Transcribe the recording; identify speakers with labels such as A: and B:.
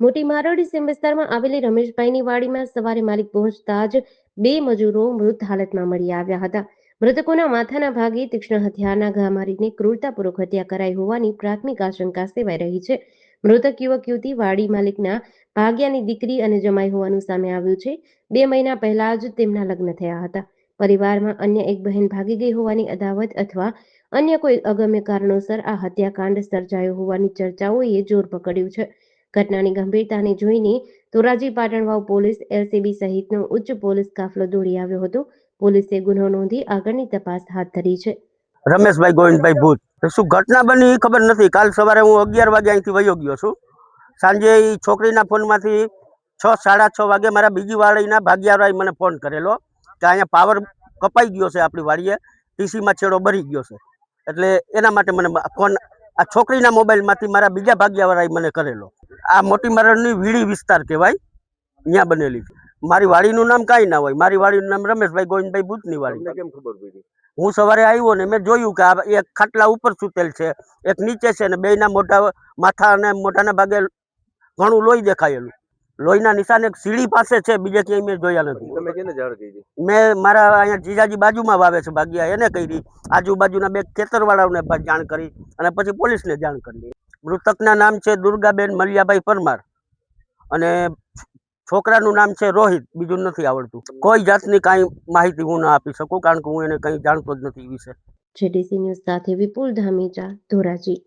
A: મોટી મારોડી સીમ વિસ્તારમાં આવેલી રમેશભાઈની વાડીમાં સવારે માલિક પહોંચતા જ બે મજૂરો મૃત હાલતમાં મળી આવ્યા હતા. મૃતકોના માથાના ભાગે તીક્ષ્ણ હથિયારના ઘા મારીને ક્રૂરતાપૂર્વક હત્યા કરાઈ હોવાની પ્રાથમિક આશંકા સેવાઈ રહી છે. મૃતક યુવક યુવતી વાડી માલિકના ભાગ્યાની દીકરી અને જમાઈ હોવાનું સામે આવ્યું છે. 2 મહિના પહેલા જ તેમના લગ્ન થયા હતા. પરિવારમાં અન્ય એક બહેન ભાગી ગઈ હોવાની અદાવત અથવા અન્ય કોઈ અગમ્ય કારણોસર આ હત્યાકાંડ સર્જાયો હોવાની ચર્ચાઓએ જોર પકડ્યું છે. ઘટનાની ગંભીરતાને જોઈને ધોરાજી પાટણવાવ પોલીસ એલસીબી સહિતનો ઉચ્ચ પોલીસ કાફલો દોડી આવ્યો હતો. પોલીસે ગુનો નોંધી આગળની તપાસ હાથ ધરી છે.
B: રમેશભાઈ ગોવિંદભાઈ ભૂત શું ઘટના બની એ ખબર નથી. કાલ સવારે હું 11 વાગે અહીંથી વયો ગયો છું. સાંજે એ છોકરીના ફોનમાંથી 6 સાડા 6 વાગે મારા બીજી વાડીના ભાગ્યાવાળાએ મને ફોન કરેલો કે અહીંયા પાવર કપાઈ ગયો છે, આપણી વાડીએ ટીસીમાં છેડો બરી ગયો છે. એટલે એના માટે મને ફોન આ છોકરીના મોબાઈલમાંથી મારા બીજા ભાગ્યાવાળાએ મને કરેલો. આ મોટી મરણની વીડી વિસ્તાર કહેવાય, ત્યાં બનેલી છે. મારી વાડીનું નામ કાંઈ ના હોય. મારી વાડીનું નામ રમેશભાઈ ગોવિંદભાઈ ભૂતની વાડી. કેમ ખબર પડી? હું સવારે આવ્યો ને મેં જોયું કે આ એક ખાટલા ઉપર સૂતેલ છે, એક નીચે છે, ને બેયના મોઢા માથા અને મોઢાના ભાગે ઘણું લોહી દેખાયેલું. લોહીના નિશાન એક સીડી પાસે છે, બીજે ક્યાંય મેં જોયા નથી. તમે કેને જાણ કરી? મેં મારા અહીંયા જીજાજી બાજુમાં વાવે છે ભાગ્યા, એને કરી. આજુબાજુના 2 ખેતરવાળાઓને જાણ કરી અને પછી પોલીસને જાણ કરી. મૃતકના નામ છે દુર્ગાબેન મલિયાભાઈ પરમાર અને છોકરાનું નામ છે રોહિત. બીજું નથી આવડતું. કોઈ જાતની કાંઈ માહિતી હું ના આપી શકું, કારણ કે હું એને કંઈ જાણતો જ નથી એ વિશે.
A: જેડીસી ન્યૂઝ સાથે વિપુલ ધામેચા, ધોરાજી.